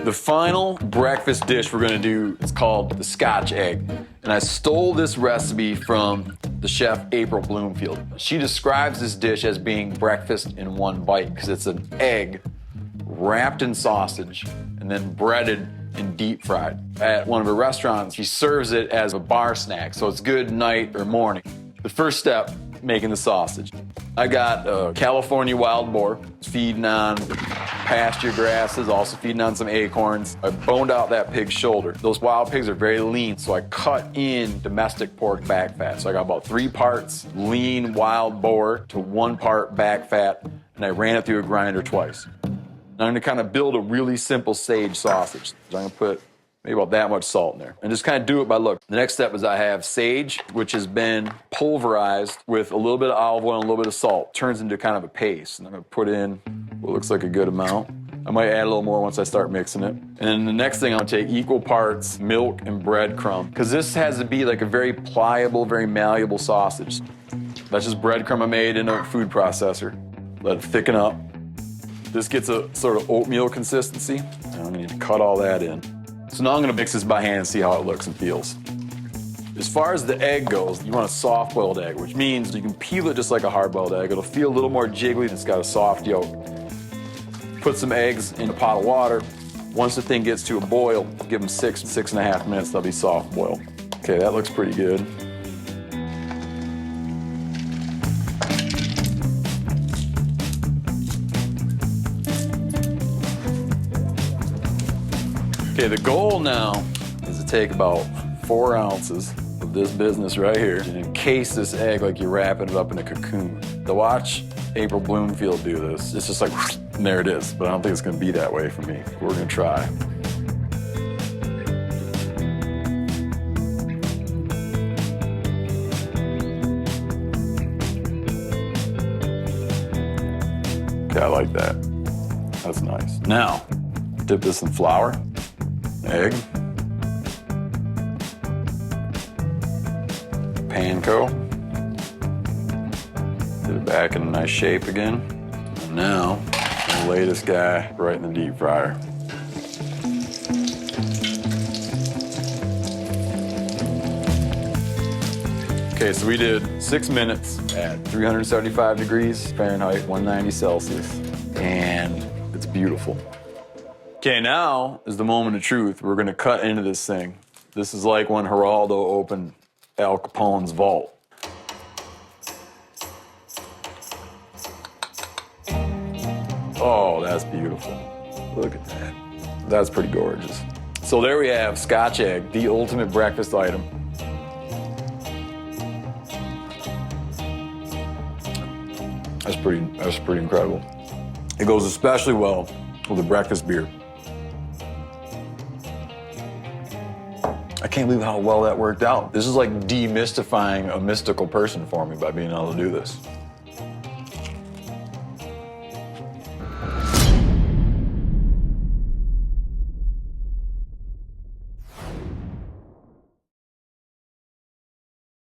The final breakfast dish we're gonna do is called the Scotch Egg. And I stole this recipe from the Chef April Bloomfield. She describes this dish as being breakfast in one bite because it's an egg wrapped in sausage and then breaded and deep fried. At one of her restaurants, she serves it as a bar snack, so it's good night or morning. The first step, making the sausage. I got a California wild boar, feeding on pasture grasses, also feeding on some acorns. I boned out that pig's shoulder. Those wild pigs are very lean, so I cut in domestic pork back fat. So I got about 3 parts lean wild boar to 1 part back fat, and I ran it through a grinder twice. Now I'm gonna kind of build a really simple sage sausage. So I'm gonna put maybe about that much salt in there. And just kind of do it by look. The next step is I have sage, which has been pulverized with a little bit of olive oil and a little bit of salt. Turns into kind of a paste. And I'm gonna put in what looks like a good amount. I might add a little more once I start mixing it. And then the next thing, I'm gonna take equal parts milk and breadcrumb, because this has to be like a very pliable, very malleable sausage. That's just breadcrumb I made in a food processor. Let it thicken up. This gets a sort of oatmeal consistency. And I'm gonna need to cut all that in. So now I'm gonna mix this by hand and see how it looks and feels. As far as the egg goes, you want a soft-boiled egg, which means you can peel it just like a hard-boiled egg. It'll feel a little more jiggly and it's got a soft yolk. Put some eggs in a pot of water. Once the thing gets to a boil, give them 6.5 minutes, they'll be soft boiled. Okay, that looks pretty good. Okay, the goal now is to take about 4 ounces of this business right here and encase this egg like you're wrapping it up in a cocoon. To watch April Bloomfield do this, it's just like, and there it is. But I don't think it's gonna be that way for me. We're gonna try. Okay, I like that. That's nice. Now, dip this in flour. Egg, panko, get it back in a nice shape again. And now, I'll lay this guy right in the deep fryer. Okay, so we did 6 minutes at 375 degrees Fahrenheit, 190 Celsius, and it's beautiful. Okay, now is the moment of truth. We're gonna cut into this thing. This is like when Geraldo opened Al Capone's vault. Oh, that's beautiful. Look at that. That's pretty gorgeous. So there we have Scotch Egg, the ultimate breakfast item. That's pretty incredible. It goes especially well with a breakfast beer. I can't believe how well that worked out. This is like demystifying a mystical person for me by being able to do this.